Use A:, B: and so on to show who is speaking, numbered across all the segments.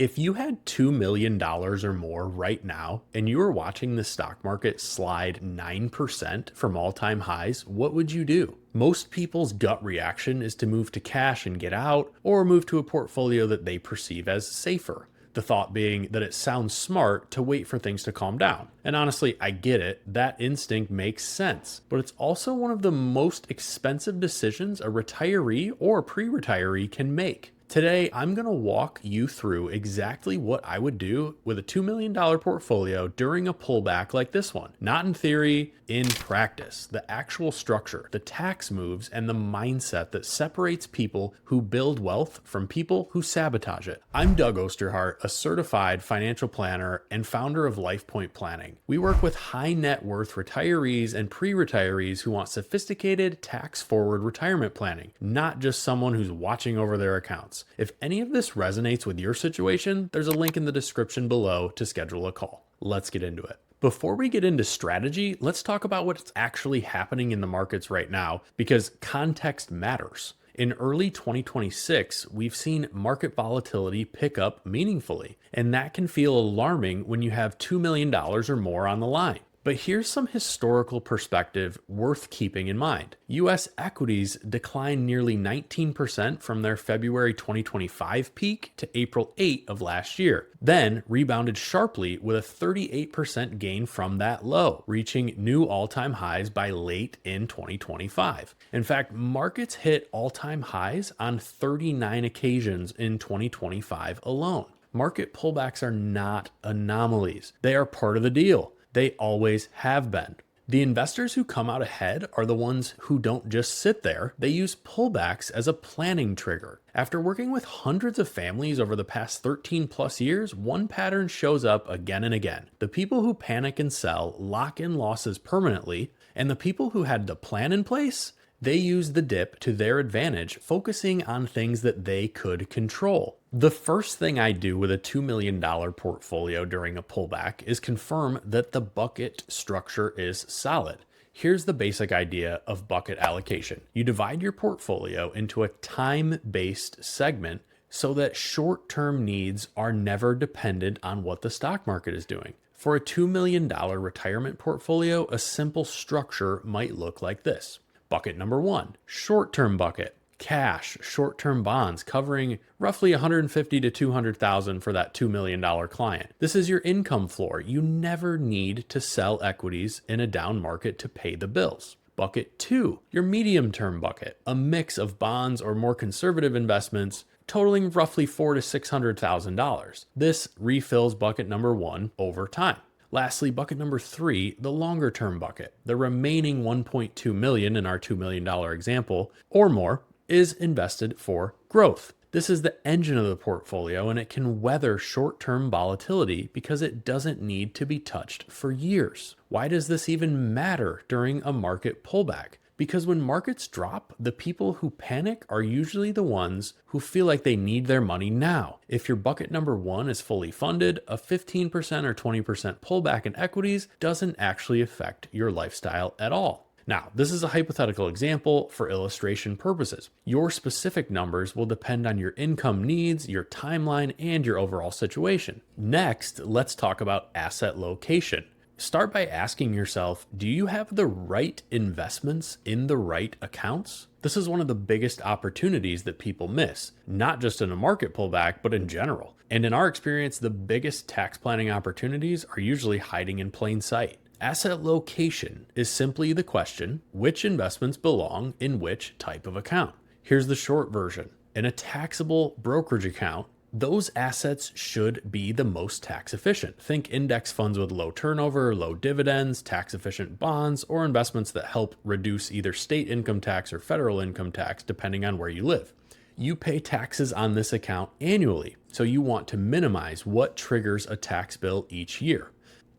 A: If you had $2 million or more right now and you were watching the stock market slide 9% from all-time highs, what would you do? Most people's gut reaction is to move to cash and get out, or move to a portfolio that they perceive as safer. The thought being that it sounds smart to wait for things to calm down. And honestly, I get it. That instinct makes sense. But it's also one of the most expensive decisions a retiree or pre-retiree can make. Today, I'm going to walk you through exactly what I would do with a $2 million portfolio during a pullback like this one. Not in theory, in practice. The actual structure, the tax moves, and the mindset that separates people who build wealth from people who sabotage it. I'm Doug Osterhart, a certified financial planner and founder of LifePoint Planning. We work with high net worth retirees and pre-retirees who want sophisticated, tax-forward retirement planning, not just someone who's watching over their accounts. If any of this resonates with your situation, there's a link in the description below to schedule a call. Let's get into it. Before we get into strategy, let's talk about what's actually happening in the markets right now, because context matters. In early 2026, we've seen market volatility pick up meaningfully, and that can feel alarming when you have $2 million or more on the line. But here's some historical perspective worth keeping in mind. US equities declined nearly 19% from their February 2025 peak to April 8 of last year, then rebounded sharply with a 38% gain from that low, reaching new all-time highs by late in 2025. In fact, markets hit all-time highs on 39 occasions in 2025 alone. Market pullbacks are not anomalies. They are part of the deal. They always have been. The investors who come out ahead are the ones who don't just sit there. They use pullbacks as a planning trigger. After working with hundreds of families over the past 13 plus years, one pattern shows up again and again. The people who panic and sell lock in losses permanently, and the people who had the plan in place, they use the dip to their advantage, focusing on things that they could control. The first thing I do with a $2 million portfolio during a pullback is confirm that the bucket structure is solid. Here's the basic idea of bucket allocation. You divide your portfolio into a time-based segment so that short-term needs are never dependent on what the stock market is doing. For a $2 million retirement portfolio, a simple structure might look like this. Bucket number one, short-term bucket, cash, short-term bonds covering roughly $150,000 to $200,000 for that $2 million client. This is your income floor. You never need to sell equities in a down market to pay the bills. Bucket two, your medium-term bucket, a mix of bonds or more conservative investments totaling roughly $400,000 to $600,000. This refills bucket number one over time. Lastly, bucket number three, the longer term bucket. The remaining 1.2 million in our $2 million example or more is invested for growth. This is the engine of the portfolio, and it can weather short-term volatility because it doesn't need to be touched for years. Why does this even matter during a market pullback? Because when markets drop, the people who panic are usually the ones who feel like they need their money now. If your bucket number one is fully funded, a 15% or 20% pullback in equities doesn't actually affect your lifestyle at all. Now, this is a hypothetical example for illustration purposes. Your specific numbers will depend on your income needs, your timeline, and your overall situation. Next, let's talk about asset location. Start by asking yourself, do you have the right investments in the right accounts? This is one of the biggest opportunities that people miss, not just in a market pullback, but in general. And in our experience, the biggest tax planning opportunities are usually hiding in plain sight. Asset location is simply the question, which investments belong in which type of account? Here's the short version. In a taxable brokerage account, those assets should be the most tax efficient. Think index funds with low turnover, low dividends, tax efficient bonds, or investments that help reduce either state income tax or federal income tax, depending on where you live. You pay taxes on this account annually, so you want to minimize what triggers a tax bill each year.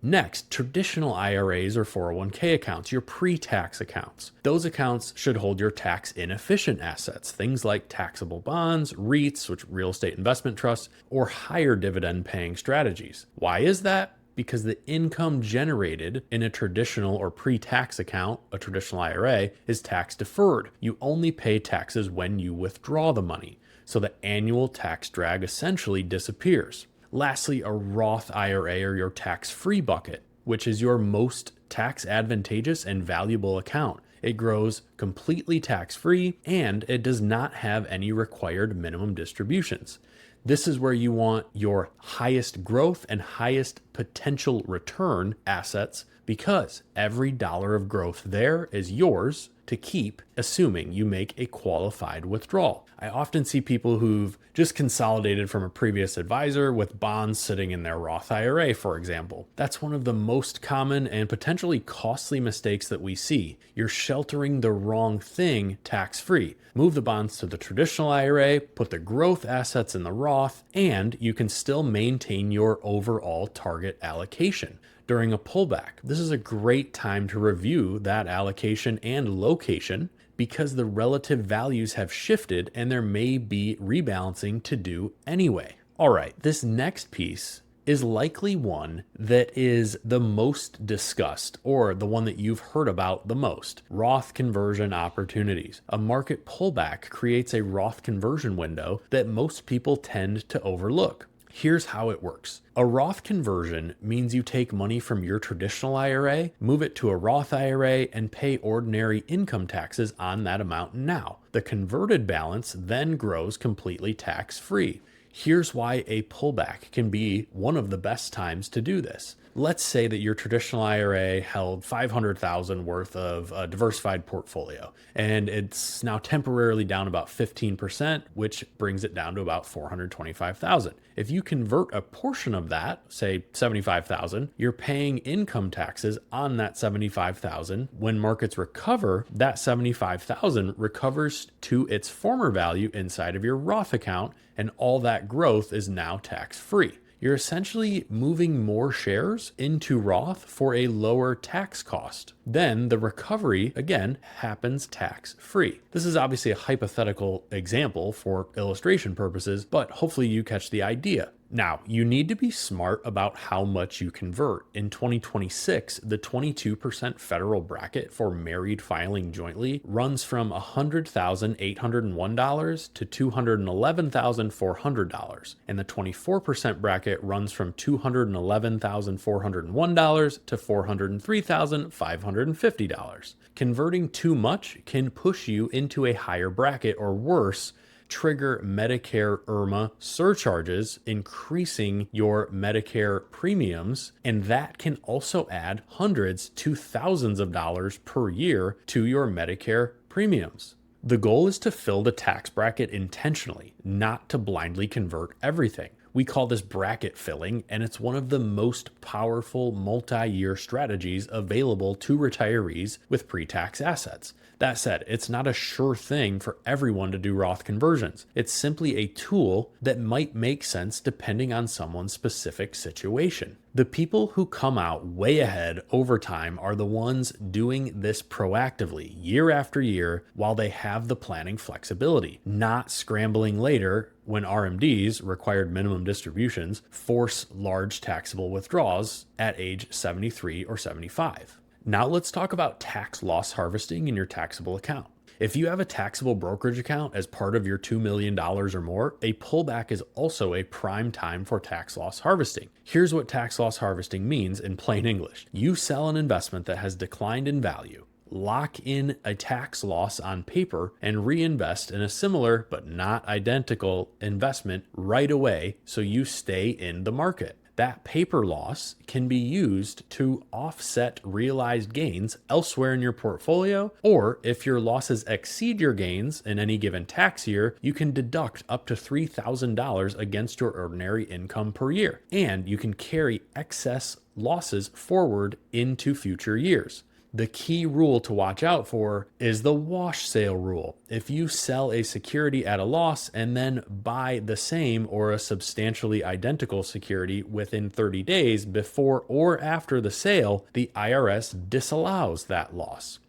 A: Next, traditional IRAs or 401k accounts, your pre-tax accounts. Those accounts should hold your tax inefficient assets, things like taxable bonds, REITs, which real estate investment trusts, or higher dividend paying strategies. Why is that? Because the income generated in a traditional or pre-tax account, a traditional IRA, is tax deferred. You only pay taxes when you withdraw the money. So the annual tax drag essentially disappears. Lastly, a Roth IRA or your tax-free bucket, which is your most tax advantageous and valuable account. It grows completely tax-free and it does not have any required minimum distributions. This is where you want your highest growth and highest potential return assets because every dollar of growth there is yours to keep, assuming you make a qualified withdrawal. I often see people who've just consolidated from a previous advisor with bonds sitting in their Roth IRA, for example. That's one of the most common and potentially costly mistakes that we see. You're sheltering the wrong thing tax-free. Move the bonds to the traditional IRA, put the growth assets in the Roth, and you can still maintain your overall target allocation. During a pullback, this is a great time to review that allocation and location because the relative values have shifted and there may be rebalancing to do anyway. All right, this next piece is likely one that is the most discussed or the one that you've heard about the most. Roth conversion opportunities. A market pullback creates a Roth conversion window that most people tend to overlook. Here's how it works. A Roth conversion means you take money from your traditional IRA, move it to a Roth IRA, and pay ordinary income taxes on that amount now. The converted balance then grows completely tax-free. Here's why a pullback can be one of the best times to do this. Let's say that your traditional IRA held $500,000 worth of a diversified portfolio, and it's now temporarily down about 15%, which brings it down to about $425,000. If you convert a portion of that, say $75,000, you're paying income taxes on that $75,000. When markets recover, that $75,000 recovers to its former value inside of your Roth account, and all that growth is now tax-free. You're essentially moving more shares into Roth for a lower tax cost. Then the recovery, again, happens tax-free. This is obviously a hypothetical example for illustration purposes, but hopefully you catch the idea. Now, you need to be smart about how much you convert. In 2026, the 22% federal bracket for married filing jointly runs from $100,801 to $211,400, and the 24% bracket runs from $211,401 to $403,550. Converting too much can push you into a higher bracket or worse, trigger Medicare IRMA surcharges, increasing your Medicare premiums, and that can also add hundreds to thousands of dollars per year to your Medicare premiums. The goal is to fill the tax bracket intentionally, not to blindly convert everything. We call this bracket filling, and it's one of the most powerful multi-year strategies available to retirees with pre-tax assets. That said, it's not a sure thing for everyone to do Roth conversions. It's simply a tool that might make sense depending on someone's specific situation. The people who come out way ahead over time are the ones doing this proactively year after year while they have the planning flexibility, not scrambling later when RMDs, required minimum distributions, force large taxable withdrawals at age 73 or 75. Now let's talk about tax loss harvesting in your taxable account. If you have a taxable brokerage account as part of your $2 million or more, a pullback is also a prime time for tax loss harvesting. Here's what tax loss harvesting means in plain English. You sell an investment that has declined in value, lock in a tax loss on paper, and reinvest in a similar but not identical investment right away so you stay in the market. That paper loss can be used to offset realized gains elsewhere in your portfolio, or if your losses exceed your gains in any given tax year, you can deduct up to $3,000 against your ordinary income per year, and you can carry excess losses forward into future years. The key rule to watch out for is the wash sale rule. If you sell a security at a loss and then buy the same or a substantially identical security within 30 days before or after the sale, the IRS disallows that loss.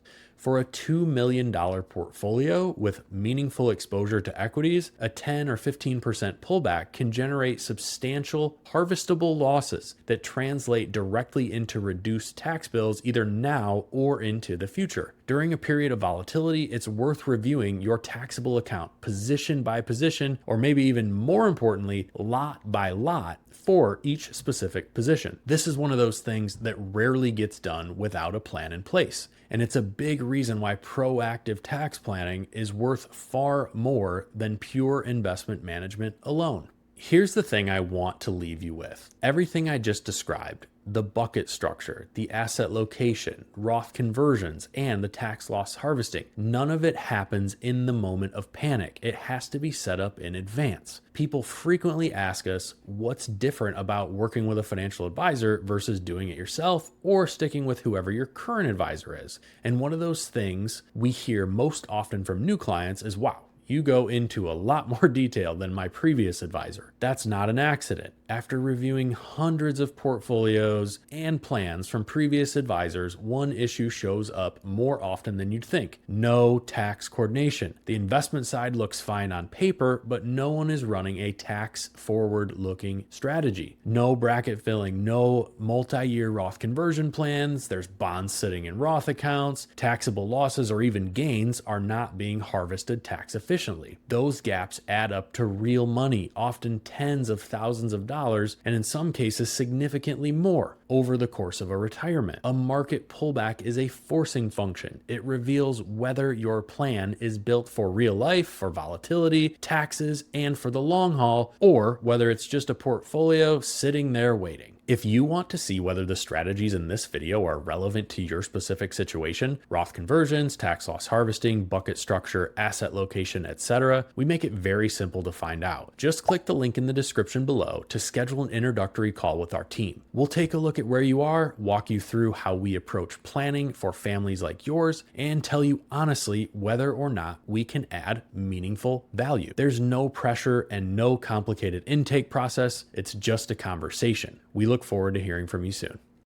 A: For a $2 million portfolio with meaningful exposure to equities, a 10 or 15% pullback can generate substantial harvestable losses that translate directly into reduced tax bills either now or into the future. During a period of volatility, it's worth reviewing your taxable account position by position, or maybe even more importantly, lot by lot for each specific position. This is one of those things that rarely gets done without a plan in place. And it's a big reason why proactive tax planning is worth far more than pure investment management alone. Here's the thing I want to leave you with. Everything I just described, the bucket structure, the asset location, Roth conversions, and the tax loss harvesting, none of it happens in the moment of panic. It has to be set up in advance. People frequently ask us what's different about working with a financial advisor versus doing it yourself or sticking with whoever your current advisor is. And one of those things we hear most often from new clients is, wow, you go into a lot more detail than my previous advisor. That's not an accident. After reviewing hundreds of portfolios and plans from previous advisors, one issue shows up more often than you'd think. No tax coordination. The investment side looks fine on paper, but no one is running a tax forward-looking strategy. No bracket filling, no multi-year Roth conversion plans. There's bonds sitting in Roth accounts. Taxable losses or even gains are not being harvested tax efficiently. Those gaps add up to real money, often tens of thousands of dollars, and in some cases significantly more over the course of a retirement. A market pullback is a forcing function. It reveals whether your plan is built for real life, for volatility, taxes, and for the long haul, or whether it's just a portfolio sitting there waiting. If you want to see whether the strategies in this video are relevant to your specific situation, Roth conversions, tax loss harvesting, bucket structure, asset location, etc., we make it very simple to find out. Just click the link in the description below to schedule an introductory call with our team. We'll take a look at where you are, walk you through how we approach planning for families like yours, and tell you honestly whether or not we can add meaningful value. There's no pressure and no complicated intake process. It's just a conversation. We look forward to hearing from you soon.